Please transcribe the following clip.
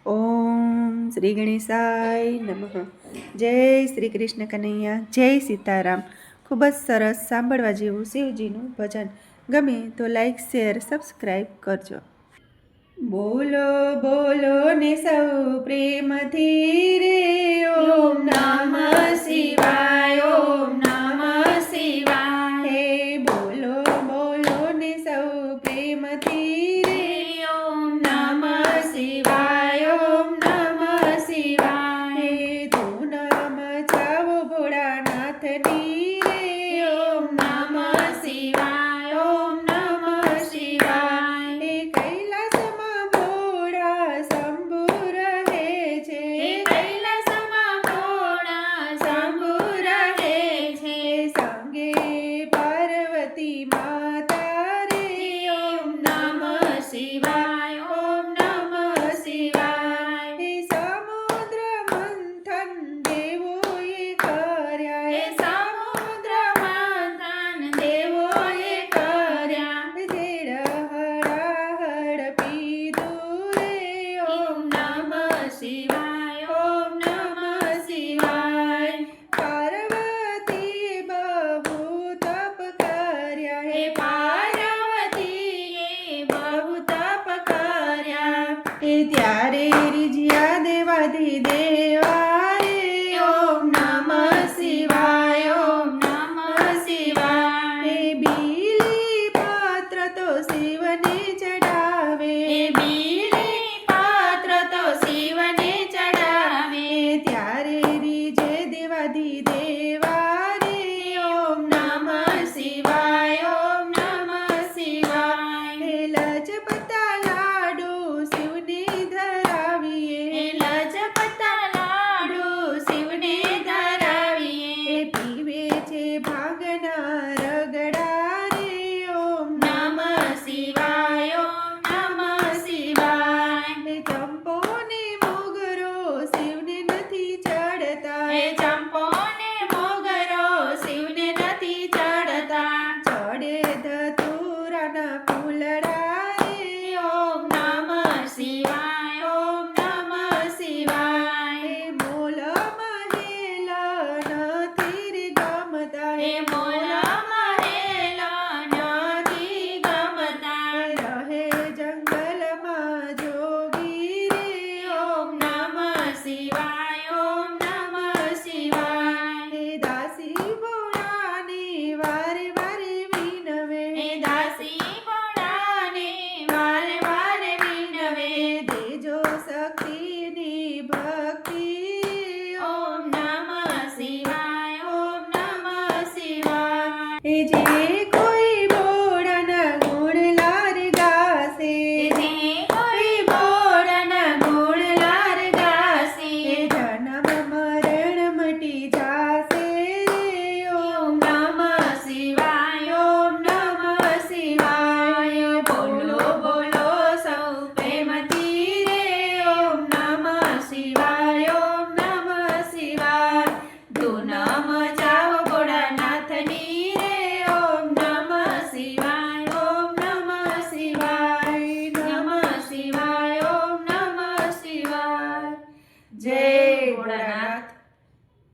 ઓમ શ્રી ગણેશાય નમઃ. જય શ્રી કૃષ્ણ કનૈયા, જય સીતારામ. ખૂબ જ સરસ સાંભળવા જેવું શિવજીનું ભજન. ગમે તો લાઈક, શેર, સબસ્ક્રાઈબ કરજો. બોલો બોલો ને સૌ પ્રેમથી રે ઓમ નમઃ શિવાય, ઓમ નમઃ શિવાય. હે બોલો બોલો ને સૌ પ્રેમથી રે ઓમ નમઃ શિવાય, ઓમ નમઃ શિવાય. હે ધૂન મચાવો ભોળાનાથની રે ઓમ નમઃ શિવાય, ઓમ નમઃ શિવાય. હે કૈલાસમાં ભોળા શંભુ રહે છે, કૈલાસમાં ભોળા શંભુ રહે છે. સંગે પાર્વતી માતા રે ઓમ નમઃ શિવાય, ઓમ નમઃ શિવાય. હે સમુદ્ર મંથન દેવોએ કર્યા, હે સમુદ્ર મંથન દેવોએ કર્યા. ઝેર હળાહળ પીધું રે ઓમ નમઃ શિવાય, ઓમ નમઃ શિવાય. પાર્વતીએ બહુ તપ કર્યા, હે પાર્વતીએ બહુ તપ કર્યા. હે ત્યારે રીઝ્યા દેવાધિદેવા રે ઓમ નમઃ શિવાય, ઓમ નમઃ શિવાય. હે બીલી પાત્ર તો શિવને ચડાવે, હે બીલી પાત્ર તો શિવને ચડાવે. ત્યારે રીઝે દેવાધિદેવા રે ઓમ નમઃ શિવાય, ઓમ નમઃ શિવાય. હે લજપતા લાડુ શિવને ધરાવીએ, હે લજપતા લાડુ શિવને ધરાવીએ. હે પીવે છે ભાંગના રગડા રે ઓમ નમઃ શિવાય, ઓમ નમઃ શિવાય. હે ચંપો ને મોગરો શિવને નથી ચડતા, હે ચંપો ને મોગરો શિવને નથી ચડતા. ચડે ધતુરાના ફૂલડા રે ઓમ નમઃ શિવાય, ઓમ નમઃ શિવાય. હે મોલ મહેલ નથી રે ગમતા, હે મોલ મહેલ નથી ગમતા. રહે જંગલમાં જોગી રે ઓમ નમઃ શિવાય, ઓમ નમઃ શિવાય. હે દાસી ભોળાને વારે વારે વિનવે, હે દાસી ભોળાને વારે વારે વિનવે. દેજો શક્તિની ભક્તિ ઓમ નમઃ શિવાય, ઓમ નમઃ શિવાય. હે જે